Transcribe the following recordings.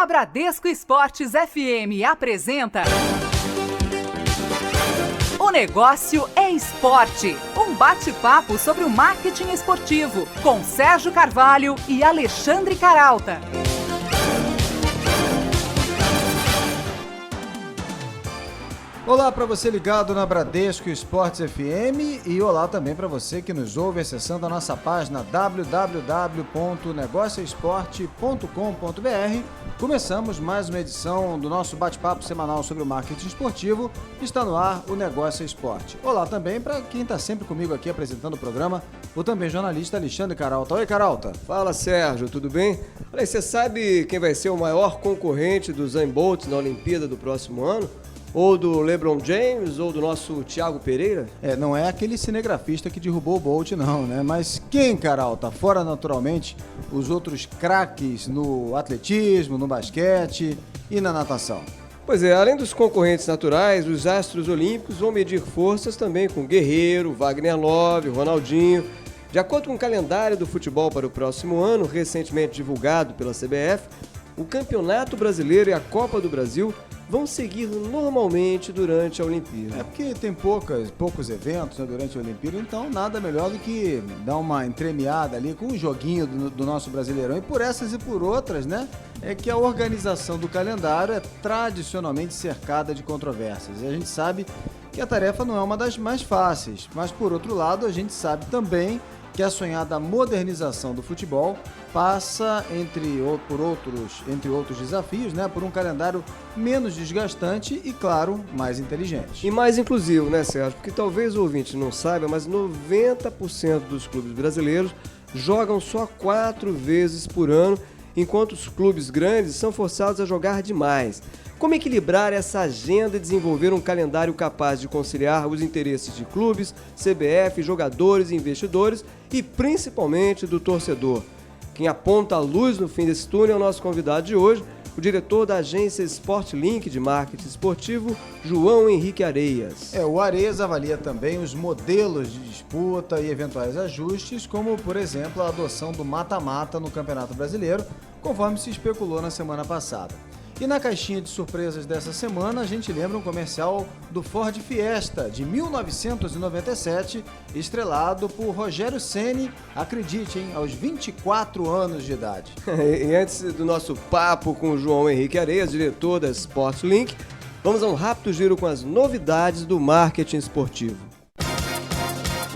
A Bradesco Esportes FM apresenta O Negócio é Esporte, um bate-papo sobre o marketing esportivo, com Sérgio Carvalho e Alexandre Caralta. Olá para você ligado na Bradesco Esportes FM e olá também para você que nos ouve acessando a nossa página www.negocioesporte.com.br. Começamos mais uma edição do nosso bate-papo semanal sobre o marketing esportivo. Está no ar o Negócio é Esporte. Olá também para quem está sempre comigo aqui apresentando o programa, o também jornalista Alexandre Caralta. Oi, Caralta. Fala, Sérgio, tudo bem? Olha, você sabe quem vai ser o maior concorrente do Usain Bolt na Olimpíada do próximo ano? Ou do LeBron James, ou do nosso Thiago Pereira? Não é aquele cinegrafista que derrubou o Bolt, não, né? Mas quem, Caralta? Fora, naturalmente, os outros craques no atletismo, no basquete e na natação. Pois é, além dos concorrentes naturais, os astros olímpicos vão medir forças também com Guerreiro, Wagner Love, Ronaldinho. De acordo com o calendário do futebol para o próximo ano, recentemente divulgado pela CBF, o Campeonato Brasileiro e a Copa do Brasil vão seguir normalmente durante a Olimpíada. É porque tem poucos eventos, né, durante a Olimpíada, então nada melhor do que dar uma entremeada ali com um joguinho do nosso Brasileirão. E por essas e por outras, né, é que a organização do calendário é tradicionalmente cercada de controvérsias. E a gente sabe que a tarefa não é uma das mais fáceis, mas por outro lado a gente sabe também que a sonhada modernização do futebol passa, entre outros desafios, né, por um calendário menos desgastante e, claro, mais inteligente. E mais inclusivo, né, Sérgio? Porque talvez o ouvinte não saiba, mas 90% dos clubes brasileiros jogam só 4 vezes por ano, enquanto os clubes grandes são forçados a jogar demais. Como equilibrar essa agenda e desenvolver um calendário capaz de conciliar os interesses de clubes, CBF, jogadores e investidores e principalmente do torcedor? Quem aponta a luz no fim desse túnel é o nosso convidado de hoje, o diretor da agência Sportlink de marketing esportivo, João Henrique Areias. O Areias avalia também os modelos de disputa e eventuais ajustes, como, por exemplo, a adoção do mata-mata no Campeonato Brasileiro, conforme se especulou na semana passada. E na caixinha de surpresas dessa semana, a gente lembra um comercial do Ford Fiesta, de 1997, estrelado por Rogério Ceni, acredite, aos 24 anos de idade. E antes do nosso papo com o João Henrique Areias, diretor da Sportlink, vamos a um rápido giro com as novidades do marketing esportivo.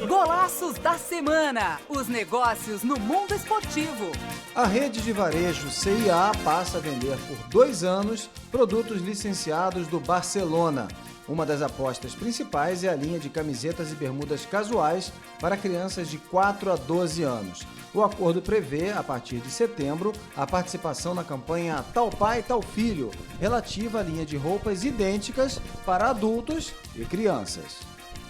Golaços da semana, os negócios no mundo esportivo. A rede de varejo CIA passa a vender por 2 anos produtos licenciados do Barcelona. Uma das apostas principais é a linha de camisetas e bermudas casuais para crianças de 4 a 12 anos. O acordo prevê, a partir de setembro, a participação na campanha Tal Pai, Tal Filho, relativa à linha de roupas idênticas para adultos e crianças.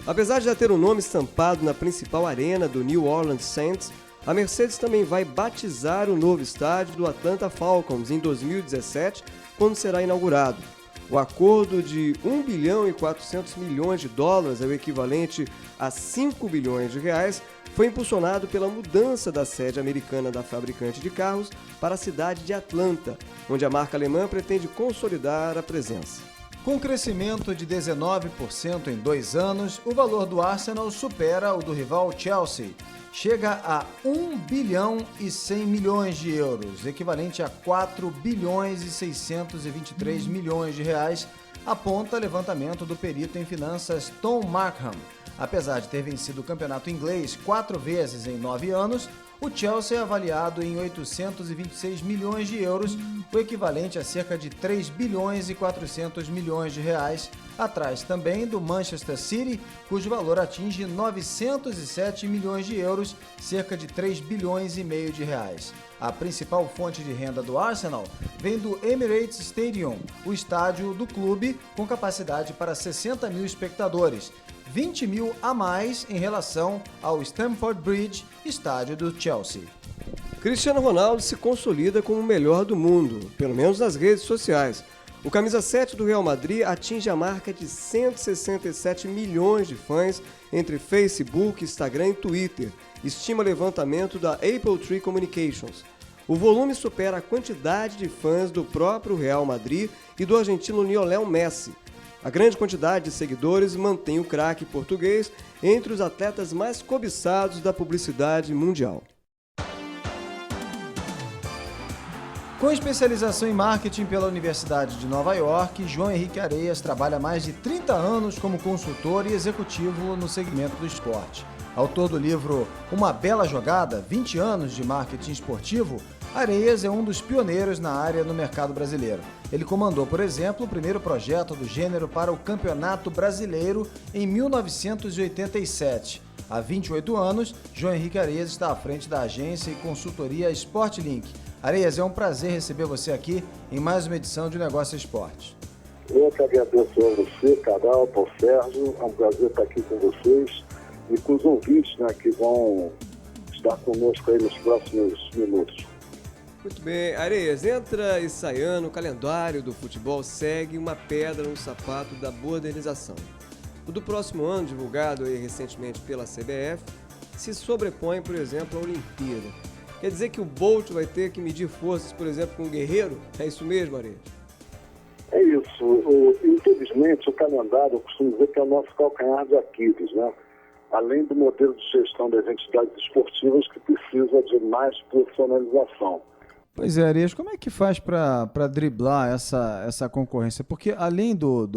Apesar de já ter o nome estampado na principal arena do New Orleans Saints, a Mercedes também vai batizar o novo estádio do Atlanta Falcons em 2017, quando será inaugurado. O acordo de 1 bilhão e 400 milhões de dólares, é o equivalente a 5 bilhões de reais, foi impulsionado pela mudança da sede americana da fabricante de carros para a cidade de Atlanta, onde a marca alemã pretende consolidar a presença. Com um crescimento de 19% em 2 anos, o valor do Arsenal supera o do rival Chelsea. Chega a 1 bilhão e 100 milhões de euros, equivalente a 4 bilhões e 623 milhões de reais, aponta levantamento do perito em finanças Tom Markham. Apesar de ter vencido o campeonato inglês 4 vezes em 9 anos, o Chelsea é avaliado em 826 milhões de euros, o equivalente a cerca de 3 bilhões e 400 milhões de reais, atrás também do Manchester City, cujo valor atinge 907 milhões de euros, cerca de 3 bilhões e meio de reais. A principal fonte de renda do Arsenal vem do Emirates Stadium, o estádio do clube com capacidade para 60 mil espectadores, 20 mil a mais em relação ao Stamford Bridge, estádio do Chelsea. Cristiano Ronaldo se consolida como o melhor do mundo, pelo menos nas redes sociais. O camisa 7 do Real Madrid atinge a marca de 167 milhões de fãs entre Facebook, Instagram e Twitter, estima levantamento da Apple Tree Communications. O volume supera a quantidade de fãs do próprio Real Madrid e do argentino Lionel Messi. A grande quantidade de seguidores mantém o craque português entre os atletas mais cobiçados da publicidade mundial. Com especialização em marketing pela Universidade de Nova York, João Henrique Areias trabalha há mais de 30 anos como consultor e executivo no segmento do esporte. Autor do livro Uma Bela Jogada, 20 anos de marketing esportivo, Areias é um dos pioneiros na área no mercado brasileiro. Ele comandou, por exemplo, o primeiro projeto do gênero para o Campeonato Brasileiro em 1987. Há 28 anos, João Henrique Areias está à frente da agência e consultoria Sportlink. Areias, é um prazer receber você aqui em mais uma edição de Negócio Esporte. Eu que agradeço a você, Carol, ao Sérgio. É um prazer estar aqui com vocês e com os ouvintes, né, que vão estar conosco aí nos próximos minutos. Muito bem, Areias, entra e sai ano, o calendário do futebol segue uma pedra no sapato da modernização. O do próximo ano, divulgado aí recentemente pela CBF, se sobrepõe, por exemplo, à Olimpíada. Quer dizer que o Bolt vai ter que medir forças, por exemplo, com o Guerreiro? É isso mesmo, Areias? É isso. Infelizmente, o calendário, eu costumo dizer que é o nosso calcanhar de Aquiles, né? Além do modelo de gestão das entidades esportivas que precisa de mais profissionalização. Pois é, Areias, como é que faz para driblar essa concorrência? Porque além do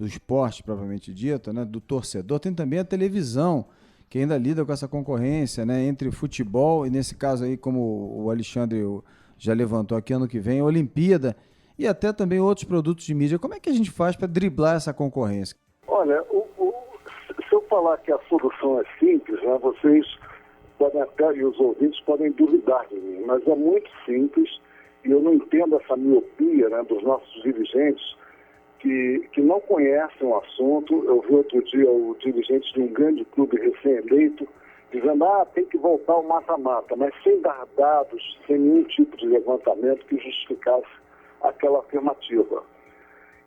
esporte propriamente dito, né, do torcedor, tem também a televisão, que ainda lida com essa concorrência, né, entre futebol e, nesse caso aí, como o Alexandre já levantou aqui, ano que vem, a Olimpíada e até também outros produtos de mídia. Como é que a gente faz para driblar essa concorrência? Olha, se eu falar que a solução é simples, né, vocês podem até, e os ouvintes podem duvidar de mim, mas é muito simples e eu não entendo essa miopia, né, dos nossos dirigentes que não conhecem o assunto. Eu vi outro dia o dirigente de um grande clube recém-eleito dizendo, tem que voltar ao mata-mata, mas sem dar dados, sem nenhum tipo de levantamento que justificasse aquela afirmativa.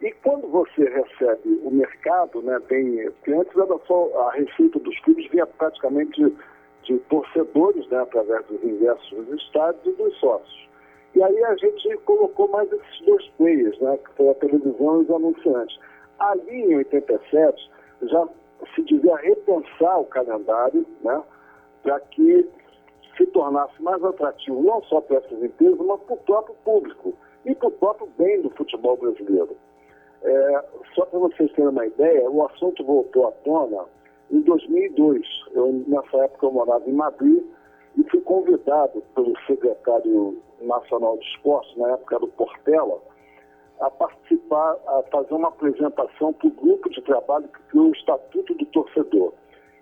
E quando você recebe o mercado, né, porque antes era só a receita dos clubes vinha praticamente de torcedores, né, através dos ingressos dos estádios e dos sócios. E aí a gente colocou mais esses dois players, né, que foi a televisão e os anunciantes. Ali em 87 já se devia repensar o calendário, né, para que se tornasse mais atrativo não só para essas empresas, mas para o próprio público e para o próprio bem do futebol brasileiro. Só para vocês terem uma ideia, o assunto voltou à tona em 2002. Nessa época eu morava em Madrid e fui convidado pelo secretário nacional de esportes, na época do Portela, a participar, a fazer uma apresentação para o grupo de trabalho que criou o Estatuto do Torcedor.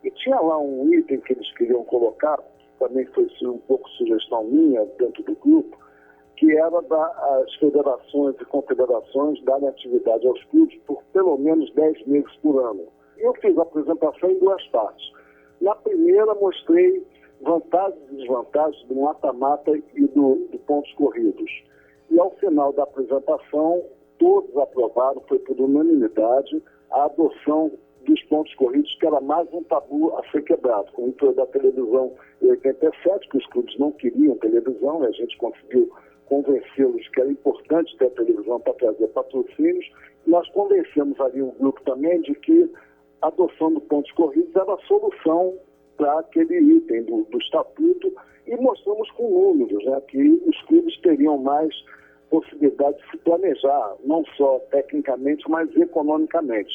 E tinha lá um item que eles queriam colocar, também foi um pouco sugestão minha dentro do grupo, que era as federações e confederações darem atividade aos clubes por pelo menos 10 meses por ano. Eu fiz a apresentação em duas partes. Na primeira, mostrei vantagens e desvantagens do mata-mata e do pontos corridos. E ao final da apresentação, todos aprovaram, foi por unanimidade, a adoção dos pontos corridos, que era mais um tabu a ser quebrado. Como foi da televisão em 87, que os clubes não queriam televisão, e a gente conseguiu convencê-los que era importante ter a televisão para trazer patrocínios. Nós convencemos ali o grupo também de que a adoção do pontos corridos era a solução para aquele item do estatuto e mostramos com números, né, que os clubes teriam mais possibilidade de se planejar, não só tecnicamente, mas economicamente.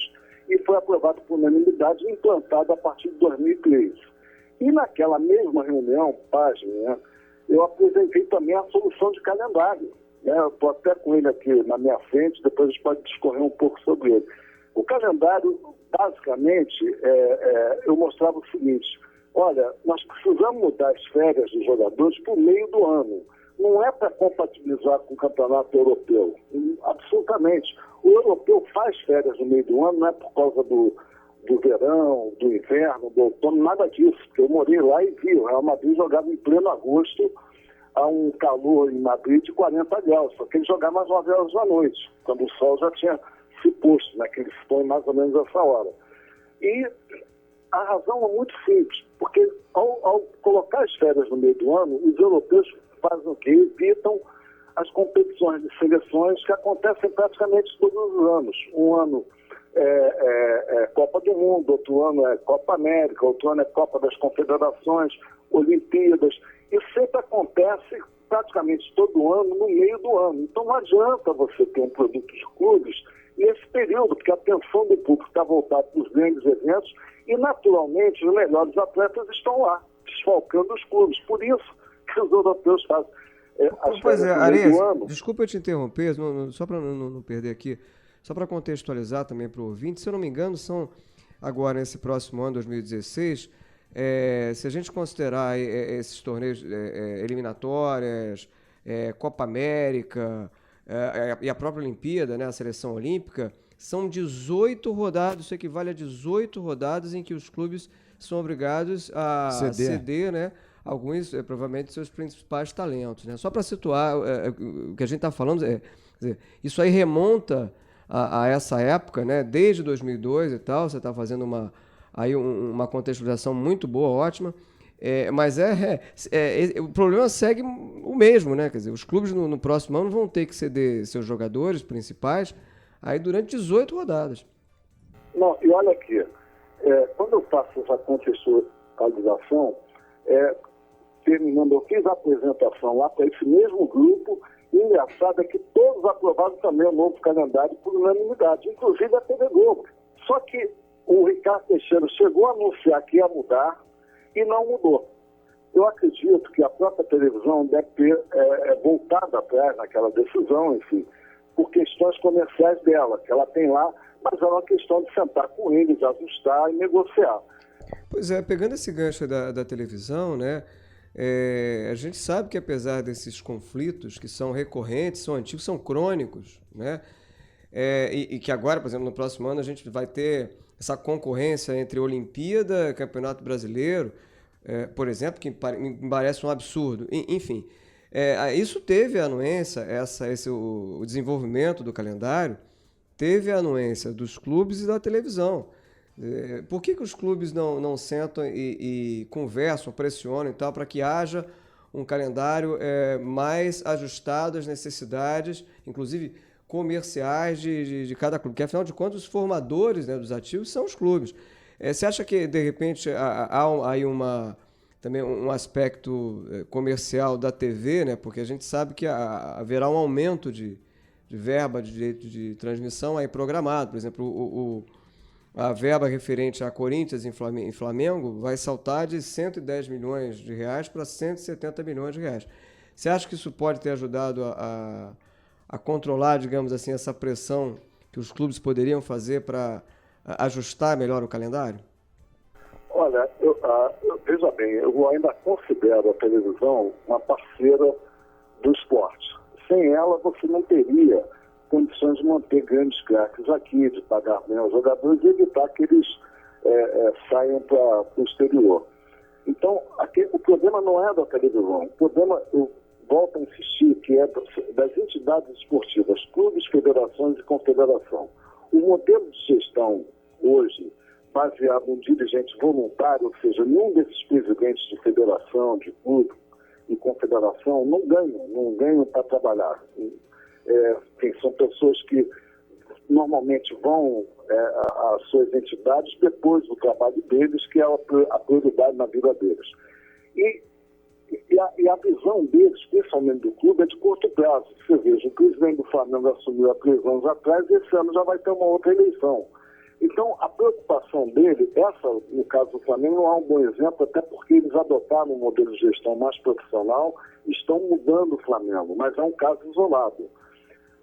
E foi aprovado por unanimidade e implantado a partir de 2003. E naquela mesma reunião, página, né, eu apresentei também a solução de calendário. Né? Eu estou até com ele aqui na minha frente, depois a gente pode discorrer um pouco sobre ele. O calendário, basicamente, eu mostrava o seguinte: olha, nós precisamos mudar as férias dos jogadores por meio do ano. Não é para compatibilizar com o campeonato europeu. Absolutamente. O europeu faz férias no meio do ano, não é por causa do verão, do inverno, do outono, nada disso. Porque eu morei lá e vi. O Real Madrid jogava em pleno agosto, a um calor em Madrid de 40 graus. Só que ele jogava às 9 horas da noite, quando o sol já tinha se posto, né, que ele se põe mais ou menos essa hora. E a razão é muito simples, porque ao colocar as férias no meio do ano, os europeus fazem o quê? Evitam as competições de seleções que acontecem praticamente todos os anos. Um ano é Copa do Mundo, outro ano é Copa América, outro ano é Copa das Confederações, Olimpíadas. Isso sempre acontece praticamente todo ano, no meio do ano. Então não adianta você ter um produto de clubes nesse período, porque a atenção do público está voltada para os grandes eventos e, naturalmente, os melhores atletas estão lá, desfalcando os clubes. Por isso que os europeus fazem Pois é, Arias, desculpa eu te interromper, só para não perder aqui, só para contextualizar também para o ouvinte, se eu não me engano, são agora nesse próximo ano, 2016, se a gente considerar esses torneios eliminatórias, Copa América e a própria Olimpíada, né, a seleção olímpica, são 18 rodadas, isso equivale a 18 rodadas em que os clubes são obrigados a ceder, né, alguns, provavelmente, seus principais talentos, né? Só para situar o que a gente está falando, isso aí remonta a essa época, né? Desde 2002 e tal, você está fazendo uma contextualização muito boa, ótima, mas o problema segue o mesmo, né? Quer dizer, os clubes no próximo ano vão ter que ceder seus jogadores principais aí durante 18 rodadas. Não, e olha aqui, quando eu faço essa contextualização, terminando, eu fiz a apresentação lá para esse mesmo grupo, e o engraçado é que todos aprovaram também o novo calendário por unanimidade, inclusive a TV Globo. Só que o Ricardo Teixeira chegou a anunciar que ia mudar e não mudou. Eu acredito que a própria televisão deve ter voltado atrás naquela decisão, enfim, por questões comerciais dela, que ela tem lá, mas é uma questão de sentar com eles, ajustar e negociar. Pois é, pegando esse gancho da televisão, né, a gente sabe que apesar desses conflitos que são recorrentes, são antigos, são crônicos, né, e que agora, por exemplo, no próximo ano a gente vai ter essa concorrência entre Olimpíada e Campeonato Brasileiro, por exemplo, que me parece um absurdo. Enfim, isso teve a anuência, o desenvolvimento do calendário, teve a anuência dos clubes e da televisão. Por que os clubes não sentam e conversam, pressionam e tal, para que haja um calendário mais ajustado às necessidades, inclusive comerciais de cada clube? Porque, afinal de contas, os formadores, né, dos ativos são os clubes. Você acha que, de repente, há aí também um aspecto comercial da TV, né? Porque a gente sabe que haverá um aumento de verba de direito de transmissão aí programado. Por exemplo, a verba referente a Corinthians e Flamengo vai saltar de 110 milhões de reais para 170 milhões de reais. Você acha que isso pode ter ajudado a controlar, digamos assim, essa pressão que os clubes poderiam fazer para ajustar melhor o calendário? Olha, veja bem, eu ainda considero a televisão uma parceira do esporte. Sem ela, você não teria condições de manter grandes craques aqui, de pagar bem aos jogadores e evitar que eles saiam para o exterior. Então, o problema não é da televisão. O problema, eu volto a insistir, que é das entidades esportivas, clubes, federações e confederação. O modelo de gestão hoje, baseado em dirigente voluntário, ou seja, nenhum desses presidentes de federação, de clube e confederação não ganham para trabalhar. São pessoas que normalmente vão às suas entidades depois do trabalho deles, que é a prioridade na vida deles. E a visão deles, principalmente do clube, é de curto prazo. Você veja, o presidente do Flamengo assumiu há 3 anos atrás e esse ano já vai ter uma outra eleição. Então, a preocupação dele, no caso do Flamengo, não é um bom exemplo, até porque eles adotaram um modelo de gestão mais profissional e estão mudando o Flamengo, mas é um caso isolado.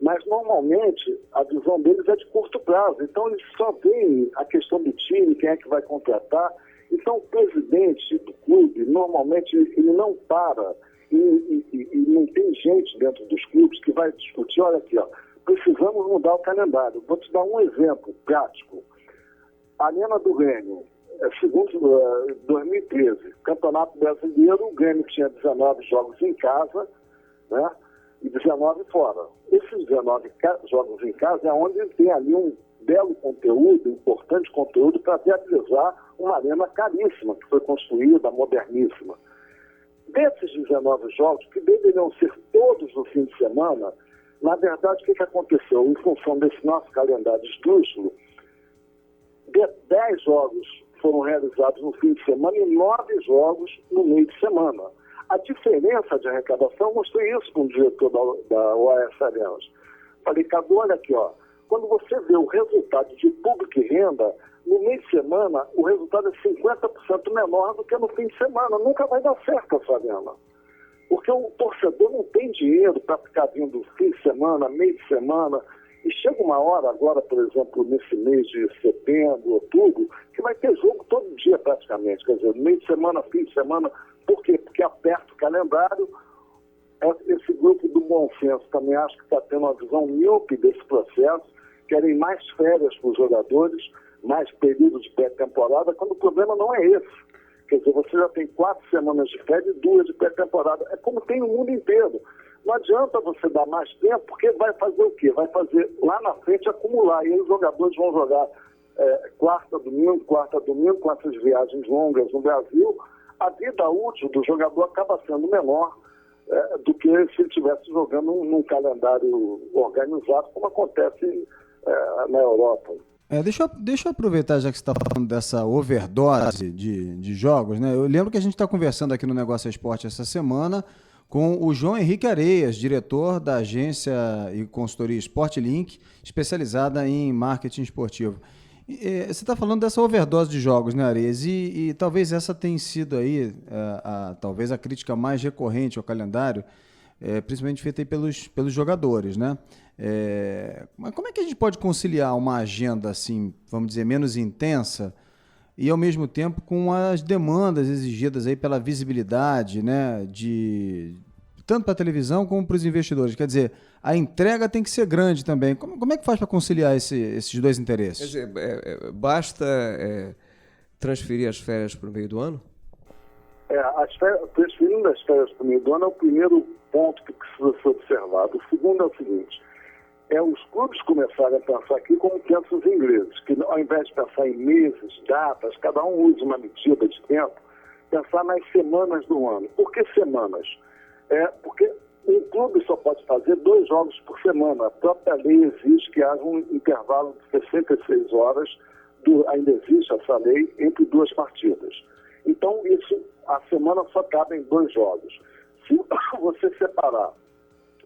Mas, normalmente, a visão deles é de curto prazo. Então, eles só veem a questão do time, quem é que vai contratar. Então, o presidente do clube, normalmente, ele não para e não tem gente dentro dos clubes que vai discutir, olha aqui, precisamos mudar o calendário. Vou te dar um exemplo prático. A Arena do Grêmio, segundo 2013, Campeonato Brasileiro, o Grêmio tinha 19 jogos em casa, né, e 19 fora. Esses 19 jogos em casa é onde ele tem ali um belo conteúdo, importante conteúdo, para viabilizar uma arena caríssima, que foi construída, moderníssima. Desses 19 jogos, que deveriam ser todos no fim de semana, na verdade, o que aconteceu? Em função desse nosso calendário esdrúxulo, 10 jogos foram realizados no fim de semana e 9 jogos no meio de semana. A diferença de arrecadação, mostrei isso com o diretor da OAS Arenas. Falei, Cadu, olha aqui, ó, quando você vê o resultado de público e renda, no meio de semana, o resultado é 50% menor do que no fim de semana. Nunca vai dar certo essa arena. Porque o torcedor não tem dinheiro para ficar vindo fim de semana, meio de semana. E chega uma hora agora, por exemplo, nesse mês de setembro, outubro, que vai ter jogo todo dia praticamente. Quer dizer, meio de semana, fim de semana. Por quê? Porque aperta o calendário. Esse grupo do bom senso também acho que está tendo uma visão míope desse processo. Querem mais férias para os jogadores, mais período de pré-temporada, quando o problema não é esse. Quer dizer, você já tem 4 semanas de férias e 2 de pré-temporada. É como tem no mundo inteiro. Não adianta você dar mais tempo, porque vai fazer o quê? Vai fazer lá na frente acumular. E aí os jogadores vão jogar quarta, domingo, com essas viagens longas no Brasil. A vida útil do jogador acaba sendo menor do que se ele estivesse jogando num calendário organizado, como acontece na Europa. Deixa eu aproveitar, já que você está falando dessa overdose de jogos, né? Eu lembro que a gente está conversando aqui no Negócio Esporte essa semana com o João Henrique Areias, diretor da agência e consultoria Sportlink, especializada em marketing esportivo. Você está falando dessa overdose de jogos, né, Areias? E talvez essa tenha sido aí talvez a crítica mais recorrente ao calendário, principalmente feita aí pelos jogadores, né? Mas como é que a gente pode conciliar uma agenda, assim, vamos dizer, menos intensa e, ao mesmo tempo, com as demandas exigidas aí pela visibilidade, né, tanto para a televisão como para os investidores? Quer dizer, a entrega tem que ser grande também. Como é que faz para conciliar esses dois interesses? Quer dizer, basta transferir as férias para o meio do ano? Transferindo as férias para o meio do ano é o primeiro ponto que precisa ser observado. O segundo é o seguinte: os clubes começarem a pensar aqui como pensam os ingleses, que ao invés de pensar em meses, datas, cada um usa uma medida de tempo, pensar nas semanas do ano. Por que semanas? Porque um clube só pode fazer 2 jogos por semana. A própria lei exige que haja um intervalo de 66 horas, ainda existe essa lei, entre 2 partidas. Então, a semana só cabe em 2 jogos. Se você separar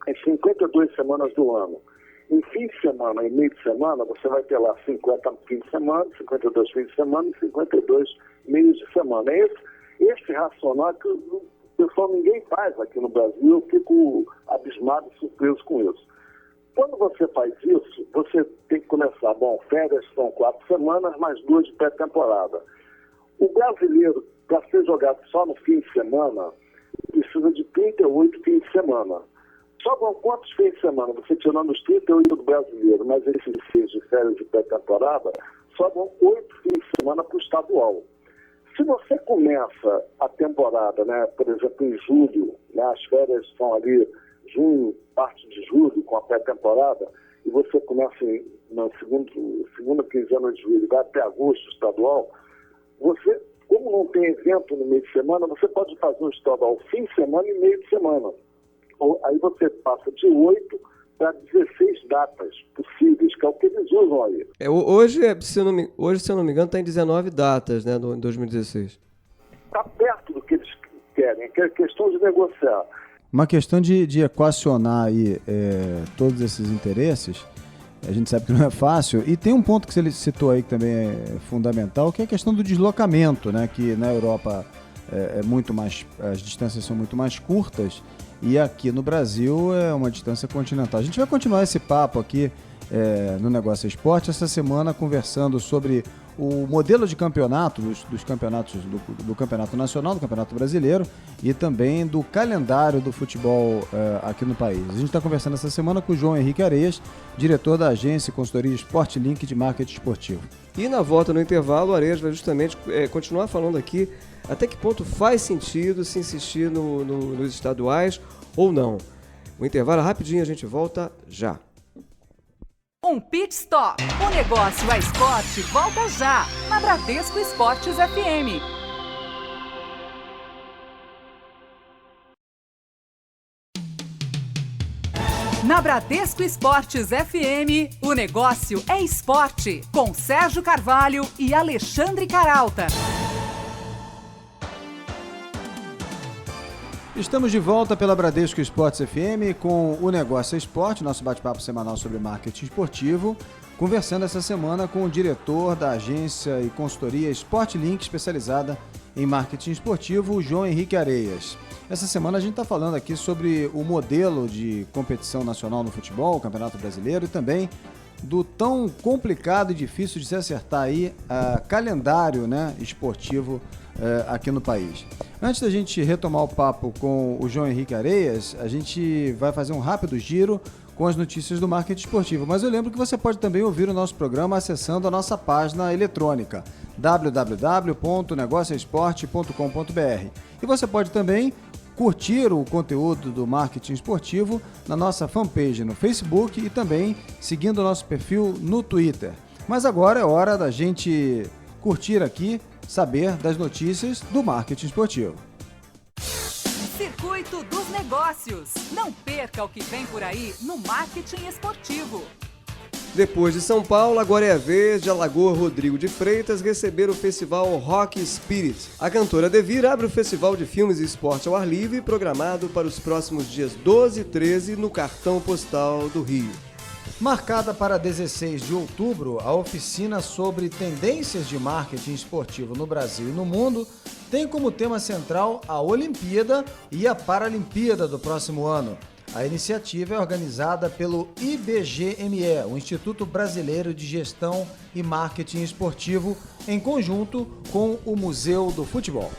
as 52 semanas do ano, em fim de semana e meio de semana, você vai ter lá 50 fins de semana, 52 fins de semana e 52 meios de semana. Esse racional que o pessoal ninguém faz aqui no Brasil, eu fico abismado e surpreso com isso. Quando você faz isso, você tem que começar, férias são 4 semanas, mais 2 de pré-temporada. O brasileiro, para ser jogado só no fim de semana, precisa de 38 fins de semana. Sobram quantos fins de semana? Você tirando os 38 do brasileiro, mas esses 6 de férias de pré-temporada, sobram 8 fins de semana para o estadual. Se você começa a temporada, né, por exemplo, em julho, né, as férias são ali junho, parte de julho, com a pré-temporada, e você começa na segunda quinzena de julho e vai até agosto estadual, você, como não tem evento no meio de semana, você pode fazer um estadual fim de semana e meio de semana. Aí você passa de 8 para 16 datas possíveis, que é o que eles usam aí. Hoje, se eu não me engano, está em 19 datas, né, em 2016. Está perto do que eles querem, que é questão de negociar. Uma questão de equacionar aí todos esses interesses, a gente sabe que não é fácil, e tem um ponto que você citou aí que também é fundamental, que é a questão do deslocamento, né, que na Europa muito mais, as distâncias são muito mais curtas, e aqui no Brasil é uma distância continental. A gente vai continuar esse papo aqui no Negócio Esporte essa semana, conversando sobre o modelo de campeonato, dos campeonatos do Campeonato Nacional, do Campeonato Brasileiro e também do calendário do futebol aqui no país. A gente está conversando essa semana com o João Henrique Areias, diretor da agência e consultoria Sportlink de marketing esportivo. E na volta no intervalo, o Areias vai justamente continuar falando aqui até que ponto faz sentido se insistir nos estaduais ou não. O intervalo rapidinho, a gente volta já. Um pit stop. O Negócio Esporte volta já, na Bradesco Esportes FM. Na Bradesco Esportes FM, o negócio é esporte, com Sérgio Carvalho e Alexandre Caralta. Estamos de volta pela Bradesco Esportes FM com o Negócio é Esporte, nosso bate-papo semanal sobre marketing esportivo, conversando essa semana com o diretor da agência e consultoria Sportlink, especializada em marketing esportivo, o João Henrique Areias. Essa semana a gente está falando aqui sobre o modelo de competição nacional no futebol, o Campeonato Brasileiro, e também do tão complicado e difícil de se acertar aí calendário, né, esportivo aqui no país. Antes da gente retomar o papo com o João Henrique Areias, a gente vai fazer um rápido giro com as notícias do marketing esportivo. Mas eu lembro que você pode também ouvir o nosso programa acessando a nossa página eletrônica www.negocioesporte.com.br. E você pode também curtir o conteúdo do marketing esportivo na nossa fanpage no Facebook e também seguindo o nosso perfil no Twitter. Mas agora é hora da gente curtir aqui, saber das notícias do marketing esportivo. Circuito dos Negócios. Não perca o que vem por aí no marketing esportivo. Depois de São Paulo, agora é a vez de Alagoa Rodrigo de Freitas receber o festival Rock Spirit. A cantora Devir abre o Festival de Filmes e Esporte ao Ar Livre, programado para os próximos dias 12 e 13 no Cartão Postal do Rio. Marcada para 16 de outubro, a oficina sobre tendências de marketing esportivo no Brasil e no mundo tem como tema central a Olimpíada e a Paralimpíada do próximo ano. A iniciativa é organizada pelo IBGME, o Instituto Brasileiro de Gestão e Marketing Esportivo, em conjunto com o Museu do Futebol.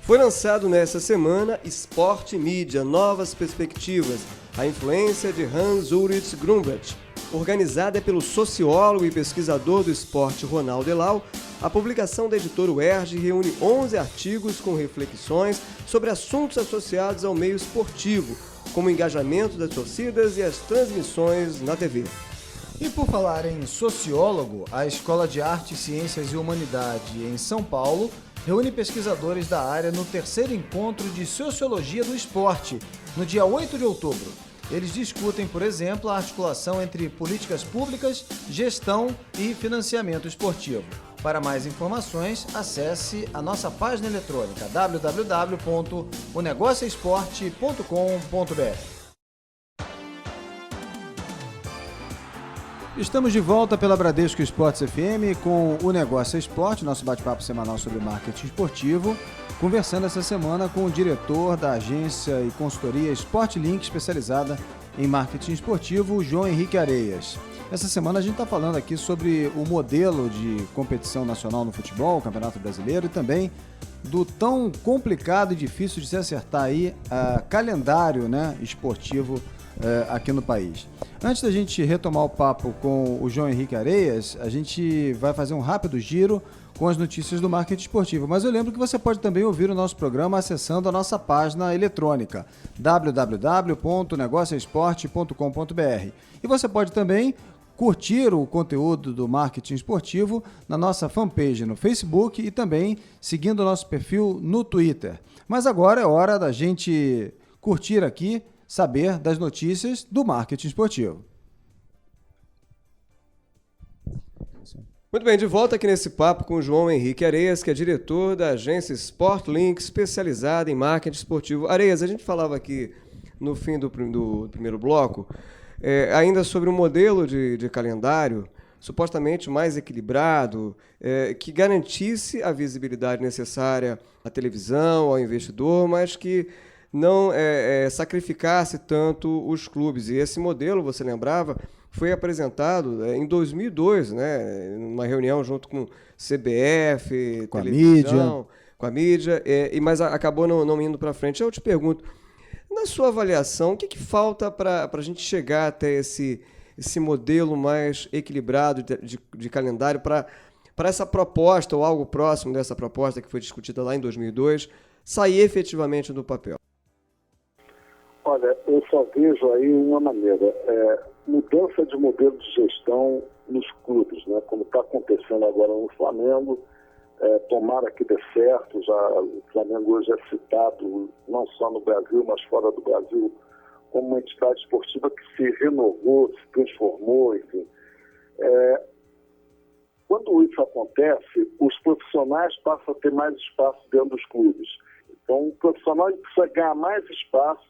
Foi lançado nesta semana Sport Media, Novas Perspectivas, a influência de Hans-Ulrich Grunberg. Organizada pelo sociólogo e pesquisador do esporte Ronaldo Elau, a publicação da editora UERJ reúne 11 artigos com reflexões sobre assuntos associados ao meio esportivo, como o engajamento das torcidas e as transmissões na TV. E por falar em sociólogo, a Escola de Arte, Ciências e Humanidade em São Paulo reúne pesquisadores da área no terceiro encontro de Sociologia do Esporte, no dia 8 de outubro. Eles discutem, por exemplo, a articulação entre políticas públicas, gestão e financiamento esportivo. Para mais informações, acesse a nossa página eletrônica www.onegocioesporte.com.br. Estamos de volta pela Bradesco Esportes FM com o Negócio é Esporte, nosso bate-papo semanal sobre marketing esportivo, conversando essa semana com o diretor da agência e consultoria Sportlink, especializada em marketing esportivo, o João Henrique Areias. Essa semana a gente está falando aqui sobre o modelo de competição nacional no futebol, o Campeonato Brasileiro, e também do tão complicado e difícil de se acertar aí calendário, né, esportivo aqui no país. Antes da gente retomar o papo com o João Henrique Areias, a gente vai fazer um rápido giro com as notícias do marketing esportivo. Mas eu lembro que você pode também ouvir o nosso programa acessando a nossa página eletrônica www.negocioesporte.com.br. E você pode também curtir o conteúdo do marketing esportivo na nossa fanpage no Facebook e também seguindo o nosso perfil no Twitter. Mas agora é hora da gente curtir aqui, saber das notícias do marketing esportivo. Muito bem, de volta aqui nesse papo com o João Henrique Areias, que é diretor da agência Sportlink, especializada em marketing esportivo. Areias, a gente falava aqui no fim do primeiro bloco, ainda sobre um modelo de calendário supostamente mais equilibrado, que garantisse a visibilidade necessária à televisão, ao investidor, mas que não sacrificasse tanto os clubes. E esse modelo, você lembrava, foi apresentado em 2002, né, numa reunião junto com CBF, com televisão, com a mídia, mas acabou não indo para frente. Eu te pergunto, na sua avaliação, o que falta para a gente chegar até esse modelo mais equilibrado de calendário para essa proposta, ou algo próximo dessa proposta que foi discutida lá em 2002, sair efetivamente do papel? Olha, eu só vejo aí uma maneira, mudança de modelo de gestão nos clubes, né? Como está acontecendo agora no Flamengo, tomara que dê certo, o Flamengo hoje é citado não só no Brasil, mas fora do Brasil, como uma entidade esportiva que se renovou, se transformou, enfim. Quando isso acontece, os profissionais passam a ter mais espaço dentro dos clubes. Então, o profissional precisa ganhar mais espaço,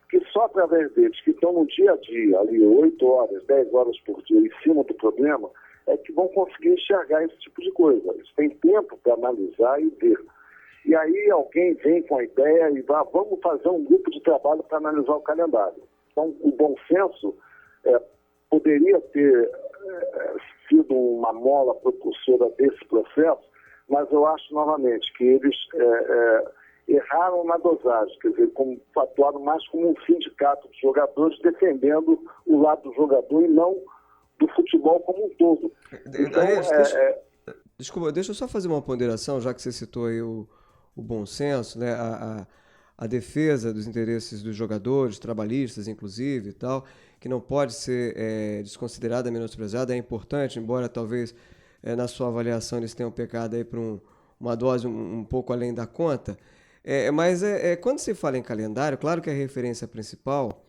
que só através deles, que estão no dia a dia, ali 8 horas, 10 horas por dia, em cima do problema, é que vão conseguir enxergar esse tipo de coisa. Eles têm tempo para analisar e ver. E aí alguém vem com a ideia e vamos fazer um grupo de trabalho para analisar o calendário. Então, o bom senso poderia ter sido uma mola propulsora desse processo, mas eu acho, novamente, que eles erraram na dosagem, quer dizer, atuaram mais como um sindicato de jogadores defendendo o lado do jogador e não do futebol como um todo. Então, Desculpa, deixa eu só fazer uma ponderação, já que você citou aí o bom senso, né? A defesa dos interesses dos jogadores, trabalhistas inclusive e tal, que não pode ser desconsiderada, menosprezada, é importante, embora talvez na sua avaliação eles tenham pecado aí para uma dose um pouco além da conta. Mas quando se fala em calendário, claro que a referência principal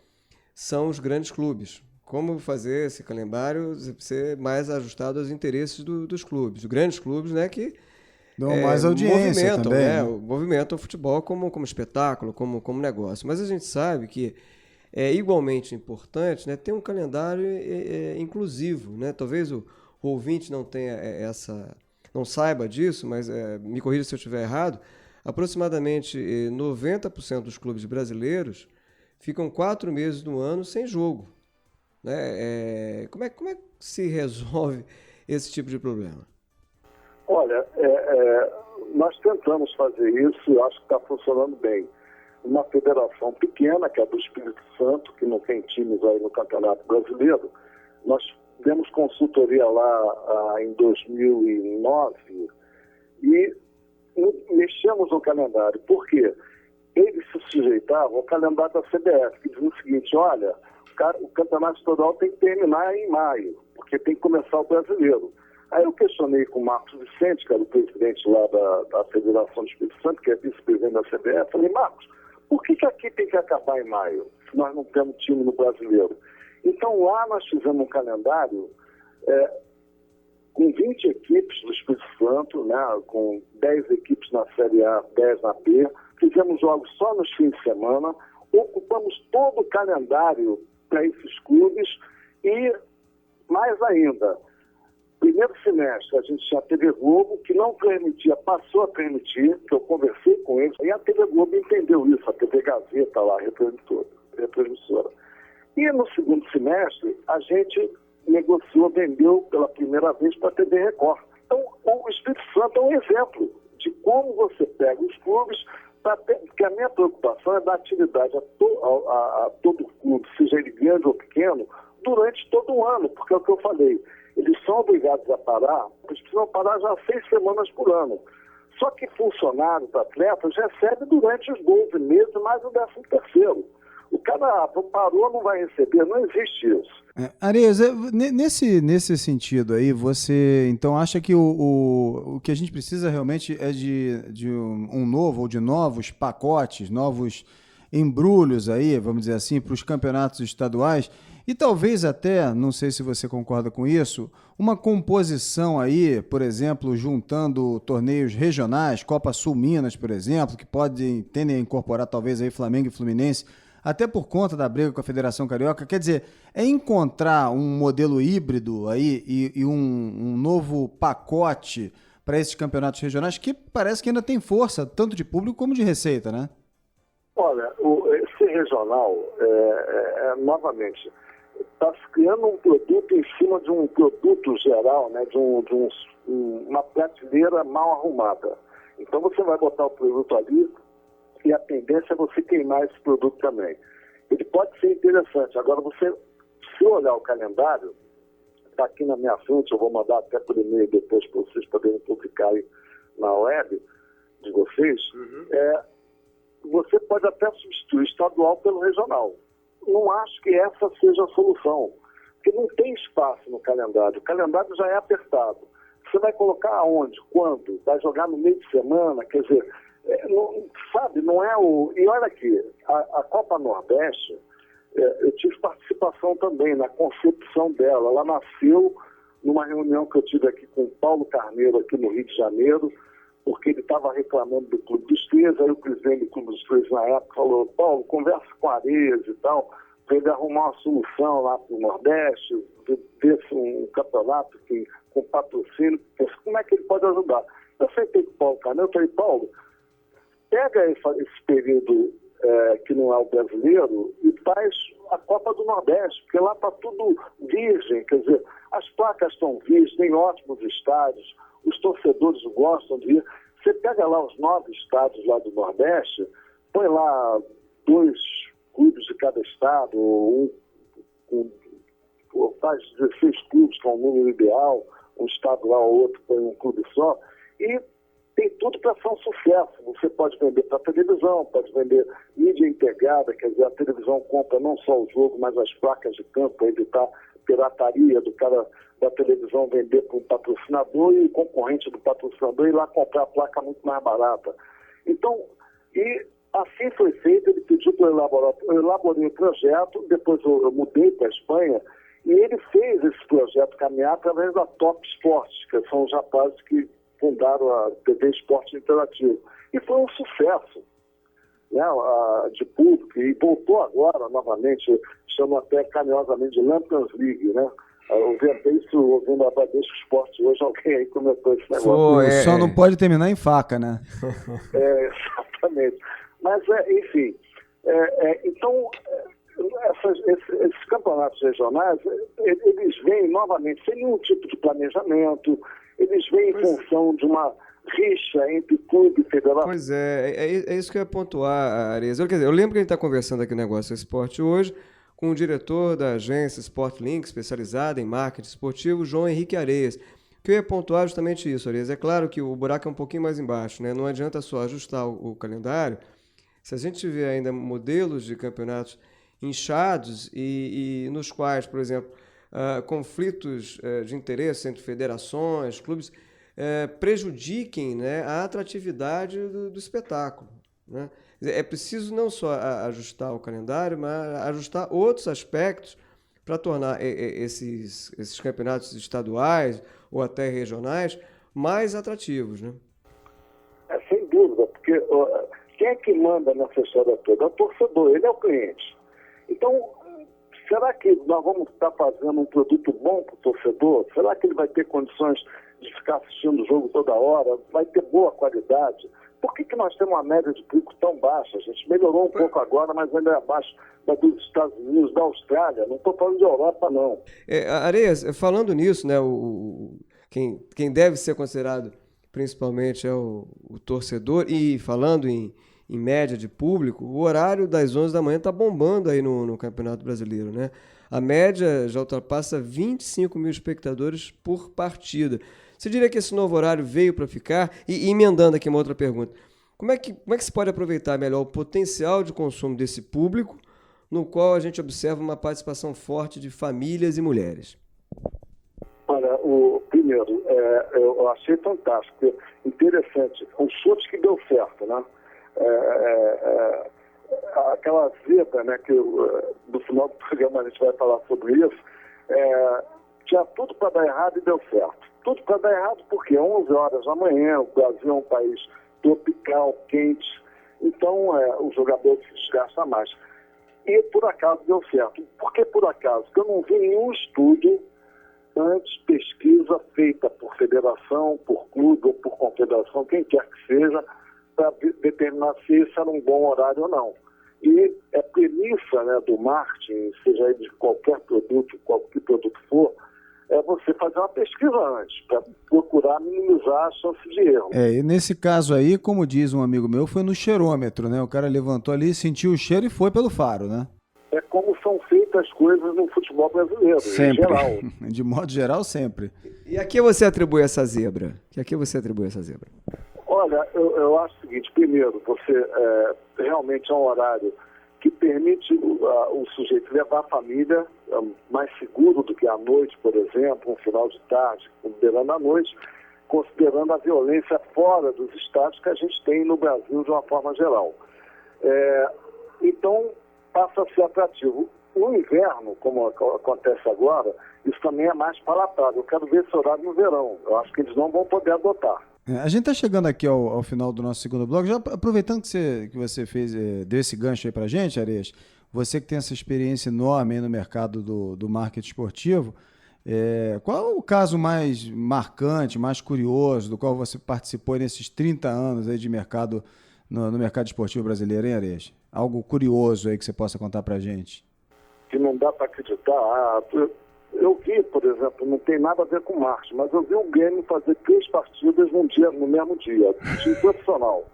são os grandes clubes. Como fazer esse calendário ser mais ajustado aos interesses dos clubes, dos grandes clubes, né, que dão mais audiência movimentam, também, né, né? movimentam o futebol como espetáculo, como negócio. Mas a gente sabe que é igualmente importante, né, ter um calendário inclusivo, né? Talvez o ouvinte não tenha não saiba disso, mas me corrija se eu estiver errado. Aproximadamente 90% dos clubes brasileiros ficam 4 meses do ano sem jogo. Né? Como é que se resolve esse tipo de problema? Olha, nós tentamos fazer isso e acho que está funcionando bem. Uma federação pequena, que é a do Espírito Santo, que não tem times aí no Campeonato Brasileiro, nós demos consultoria lá em 2009 e mexemos no calendário. Por quê? Eles se sujeitavam ao calendário da CBF, que dizia o seguinte: olha, o campeonato estadual tem que terminar em maio, porque tem que começar o brasileiro. Aí eu questionei com o Marcos Vicente, que era o presidente lá da Federação do Espírito Santo, que é vice-presidente da CBF, falei: Marcos, por que aqui tem que acabar em maio, se nós não temos time no brasileiro? Então lá nós fizemos um calendário com 20 equipes do Espírito Santo, né, com 10 equipes na Série A, 10 na B, fizemos jogos só nos fins de semana, ocupamos todo o calendário para esses clubes e, mais ainda, primeiro semestre a gente tinha a TV Globo, que não permitia, passou a permitir, que eu conversei com eles, e a TV Globo entendeu isso, a TV Gazeta lá, retransmissora. E no segundo semestre a gente negociou, vendeu pela primeira vez para a TV Record. Então o Espírito Santo é um exemplo de como você pega os clubes, porque a minha preocupação é dar atividade a todo clube, seja ele grande ou pequeno, durante todo o ano, porque é o que eu falei, eles são obrigados a parar, eles precisam parar já 6 semanas por ano. Só que funcionários, atletas, recebem durante os 12 meses mais o 13º. O cara parou, não vai receber, não existe isso. Areias, nesse sentido aí, você então acha que o que a gente precisa realmente é de um novo ou de novos pacotes, novos embrulhos aí, vamos dizer assim, para os campeonatos estaduais e talvez até, não sei se você concorda com isso, uma composição aí, por exemplo, juntando torneios regionais, Copa Sul Minas, por exemplo, que tendem a incorporar talvez aí Flamengo e Fluminense, até por conta da briga com a Federação Carioca. Quer dizer, é encontrar um modelo híbrido aí e um novo pacote para esses campeonatos regionais que parece que ainda tem força, tanto de público como de receita, né? Olha, esse regional, novamente, está se criando um produto em cima de um produto geral, né, de uma prateleira mal arrumada. Então você vai botar o produto ali, e a tendência é você queimar esse produto também. Ele pode ser interessante. Agora, se olhar o calendário, está aqui na minha frente, eu vou mandar até por e-mail depois para vocês poderem publicar aí na web de vocês, você pode até substituir estadual pelo regional. Não acho que essa seja a solução, porque não tem espaço no calendário. O calendário já é apertado. Você vai colocar aonde? Quando? Vai jogar no meio de semana? Quer dizer, não é o... E olha aqui, a Copa Nordeste, eu tive participação também na concepção dela. Ela nasceu numa reunião que eu tive aqui com o Paulo Carneiro, aqui no Rio de Janeiro, porque ele estava reclamando do Clube dos 13, aí o presidente do Clube dos 13 na época falou: Paulo, conversa com a Areias e tal, para ele arrumar uma solução lá para o Nordeste, desse um campeonato com patrocínio, como é que ele pode ajudar? Eu sentei com o Paulo Carneiro e falei: Paulo, pega esse período que não é o brasileiro e faz a Copa do Nordeste, porque lá está tudo virgem, quer dizer, as placas estão virgens, tem ótimos estádios, os torcedores gostam de ir. Você pega lá os 9 estádios lá do Nordeste, põe lá 2 clubes de cada estado, faz 16 clubes, que é um número ideal, um estado lá ou outro põe um clube só, e tem tudo para ser um sucesso. Você pode vender para a televisão, pode vender mídia integrada, quer dizer, a televisão compra não só o jogo, mas as placas de campo, para evitar pirataria do cara da televisão vender para um patrocinador e o concorrente do patrocinador ir lá comprar a placa muito mais barata. Então, e assim foi feito. Ele pediu para eu elaborei o projeto, depois eu mudei para a Espanha, e ele fez esse projeto caminhar através da Top Sports, que são os rapazes que fundaram a TV Esporte Interativo. E foi um sucesso, né, de público, e voltou agora novamente, chama até carinhosamente de Lampions League, né? Eu vi isso ouvindo a Bradesco Esporte hoje, alguém aí comentou esse negócio. Só não pode terminar em faca, né? Exatamente. Mas, enfim, então, esses campeonatos regionais, eles vêm novamente sem nenhum tipo de planejamento, eles vêm em função de uma rixa entre clube e federação. Pois é isso que eu ia pontuar, Areias. Quer dizer, eu lembro que a gente está conversando aqui no Negócio Esporte hoje com o diretor da agência Sportlink, especializada em marketing esportivo, João Henrique Areias. Que eu ia pontuar justamente isso, Areias. É claro que o buraco é um pouquinho mais embaixo, né? Não adianta só ajustar o calendário. Se a gente tiver ainda modelos de campeonatos inchados e nos quais, por exemplo, conflitos de interesse entre federações, clubes, prejudiquem, né, a atratividade do espetáculo, né? É preciso não só ajustar o calendário, mas ajustar outros aspectos para tornar esses campeonatos estaduais ou até regionais mais atrativos, né? Sem dúvida, porque quem é que manda nessa história toda? É o torcedor, ele é o cliente. Então, será que nós vamos estar fazendo um produto bom para o torcedor? Será que ele vai ter condições de ficar assistindo o jogo toda hora? Vai ter boa qualidade? Por que nós temos uma média de público tão baixa? A gente melhorou um pouco agora, mas ainda é abaixo da dos Estados Unidos, da Austrália. Não estou falando de Europa, não. Areias, falando nisso, né, quem deve ser considerado principalmente é o torcedor, e falando em média de público, o horário das 11 da manhã está bombando aí no Campeonato Brasileiro, né? A média já ultrapassa 25 mil espectadores por partida. Você diria que esse novo horário veio para ficar? E emendando aqui uma outra pergunta, como é que se pode aproveitar melhor o potencial de consumo desse público, no qual a gente observa uma participação forte de famílias e mulheres? Olha, primeiro, eu achei fantástico, interessante, um chute que deu certo, né? Aquela zebra, né, que no final do programa a gente vai falar sobre isso, tinha tudo para dar errado e deu certo. Tudo para dar errado porque 11 horas da manhã, o Brasil é um país tropical, quente, então o jogador se desgasta mais. E por acaso deu certo. Por que por acaso? Porque eu não vi nenhum estudo antes, pesquisa feita por federação, por clube ou por confederação, quem quer que seja, para determinar se esse era um bom horário ou não. E é premissa, né, do marketing, seja ele de qualquer produto for, é você fazer uma pesquisa antes, para procurar minimizar a chance de erro. E nesse caso aí, como diz um amigo meu, foi no cheirômetro, né? O cara levantou ali, sentiu o cheiro e foi pelo faro, né? É como são feitas as coisas no futebol brasileiro, sempre. Em geral. De modo geral, sempre. E a que você atribui essa zebra? Olha, eu acho o seguinte, primeiro, você realmente é um horário que permite o sujeito levar a família, mais seguro do que à noite, por exemplo, um final de tarde, considerando a noite, considerando a violência fora dos estádios que a gente tem no Brasil de uma forma geral. Então, passa a ser atrativo. no inverno, como acontece agora, isso também é mais palatável. Eu quero ver esse horário no verão. Eu acho que eles não vão poder adotar. A gente está chegando aqui ao final do nosso segundo bloco. Já aproveitando que você deu esse gancho aí para a gente, Areias, você que tem essa experiência enorme aí no mercado do marketing esportivo, qual é o caso mais marcante, mais curioso, do qual você participou nesses 30 anos aí de mercado no mercado esportivo brasileiro, hein, Areias? Algo curioso aí que você possa contar para a gente. Que não dá para acreditar. Eu vi, por exemplo, não tem nada a ver com marketing, mas eu vi o Grêmio fazer 3 partidas no mesmo dia. Time profissional.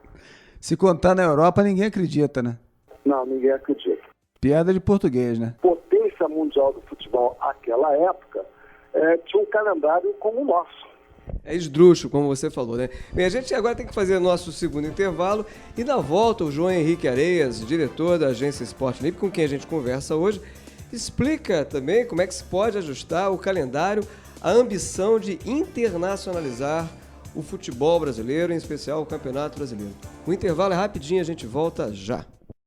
Se contar na Europa, ninguém acredita, né? Não, ninguém acredita. Piada de português, né? Potência mundial do futebol naquela época tinha um calendário como o nosso. É esdrúxulo, como você falou, né? Bem, a gente agora tem que fazer nosso segundo intervalo e na volta o João Henrique Areias, diretor da agência Sport Limpo, com quem a gente conversa hoje, explica também como é que se pode ajustar o calendário à ambição de internacionalizar o futebol brasileiro, em especial o Campeonato Brasileiro. O intervalo é rapidinho, a gente volta já.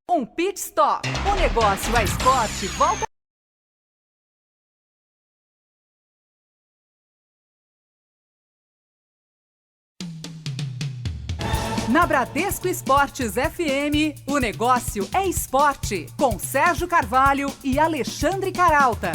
Um pit stop. O negócio é esporte. Volta. Na Bradesco Esportes FM, o negócio é esporte, com Sérgio Carvalho e Alexandre Caralta.